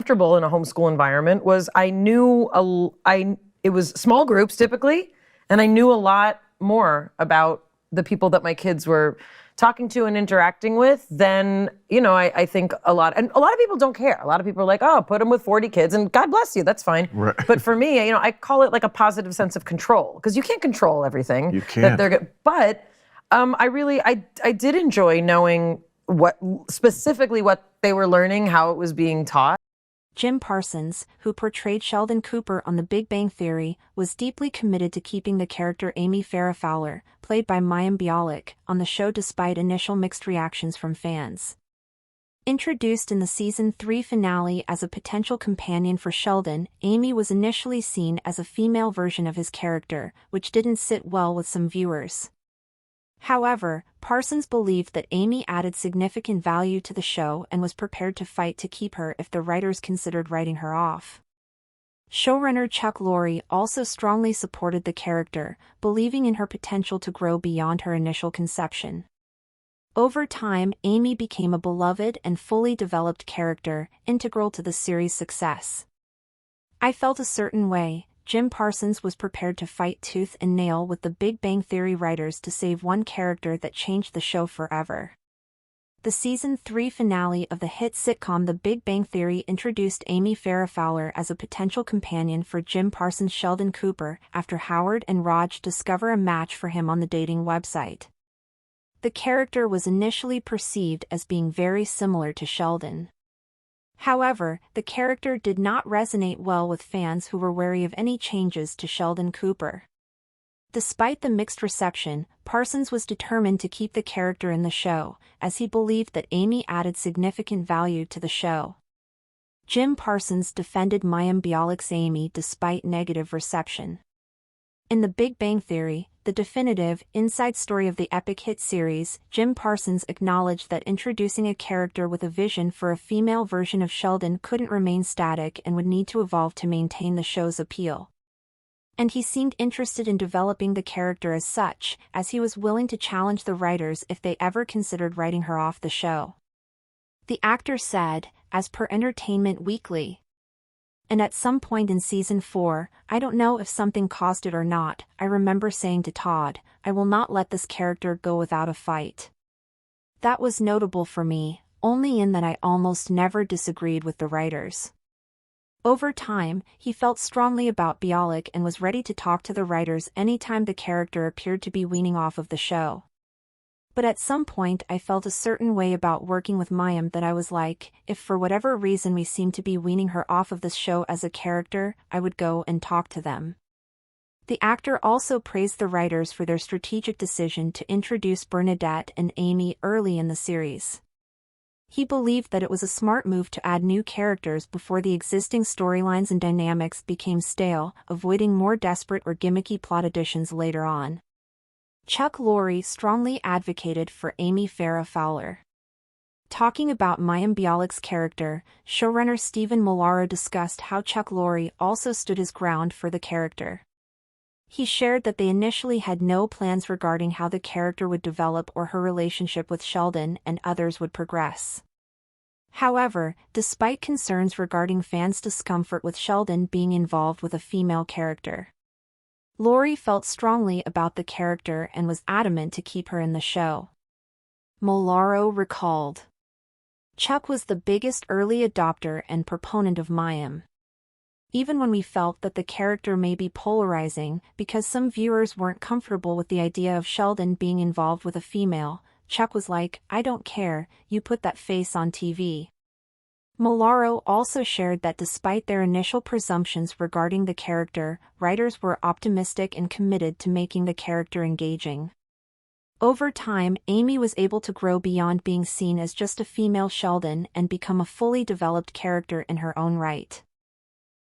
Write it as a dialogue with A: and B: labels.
A: Comfortable in a homeschool environment was it was small groups typically, and I knew a lot more about the people that my kids were talking to and interacting with than, I think a lot of people don't care. A lot of people are like, oh, put them with 40 kids and God bless you, that's fine.
B: Right.
A: But for me, I call it like a positive sense of control, because you can't control everything.
B: You can't.
A: But I did enjoy knowing specifically what they were learning, how it was being taught.
C: Jim Parsons, who portrayed Sheldon Cooper on The Big Bang Theory, was deeply committed to keeping the character Amy Farrah Fowler, played by Mayim Bialik, on the show despite initial mixed reactions from fans. Introduced in the season 3 finale as a potential companion for Sheldon, Amy was initially seen as a female version of his character, which didn't sit well with some viewers. However, Parsons believed that Amy added significant value to the show and was prepared to fight to keep her if the writers considered writing her off. Showrunner Chuck Lorre also strongly supported the character, believing in her potential to grow beyond her initial conception. Over time, Amy became a beloved and fully developed character, integral to the series' success. I felt a certain way. Jim Parsons was prepared to fight tooth and nail with the Big Bang Theory writers to save one character that changed the show forever. The season 3 finale of the hit sitcom The Big Bang Theory introduced Amy Farrah Fowler as a potential companion for Jim Parsons' Sheldon Cooper after Howard and Raj discover a match for him on the dating website. The character was initially perceived as being very similar to Sheldon. However, the character did not resonate well with fans who were wary of any changes to Sheldon Cooper. Despite the mixed reception, Parsons was determined to keep the character in the show, as he believed that Amy added significant value to the show. Jim Parsons defended Mayim Bialik's Amy despite negative reception. In The Big Bang Theory, the definitive, inside story of the epic hit series, Jim Parsons acknowledged that introducing a character with a vision for a female version of Sheldon couldn't remain static and would need to evolve to maintain the show's appeal. And he seemed interested in developing the character as such, as he was willing to challenge the writers if they ever considered writing her off the show. The actor said, as per Entertainment Weekly, "And at some point in season 4, I don't know if something caused it or not, I remember saying to Todd, I will not let this character go without a fight. That was notable for me, only in that I almost never disagreed with the writers." Over time, he felt strongly about Bialik and was ready to talk to the writers anytime the character appeared to be weaning off of the show. But at some point I felt a certain way about working with Mayim that I was like, if for whatever reason we seem to be weaning her off of this show as a character, I would go and talk to them. The actor also praised the writers for their strategic decision to introduce Bernadette and Amy early in the series. He believed that it was a smart move to add new characters before the existing storylines and dynamics became stale, avoiding more desperate or gimmicky plot additions later on. Chuck Lorre strongly advocated for Amy Farrah Fowler. Talking about Mayim Bialik's character, showrunner Stephen Molaro discussed how Chuck Lorre also stood his ground for the character. He shared that they initially had no plans regarding how the character would develop or her relationship with Sheldon and others would progress. However, despite concerns regarding fans' discomfort with Sheldon being involved with a female character, Lorre felt strongly about the character and was adamant to keep her in the show. Molaro recalled, "Chuck was the biggest early adopter and proponent of Mayim. Even when we felt that the character may be polarizing because some viewers weren't comfortable with the idea of Sheldon being involved with a female, Chuck was like, I don't care, you put that face on TV." Molaro also shared that despite their initial presumptions regarding the character, writers were optimistic and committed to making the character engaging. Over time, Amy was able to grow beyond being seen as just a female Sheldon and become a fully developed character in her own right.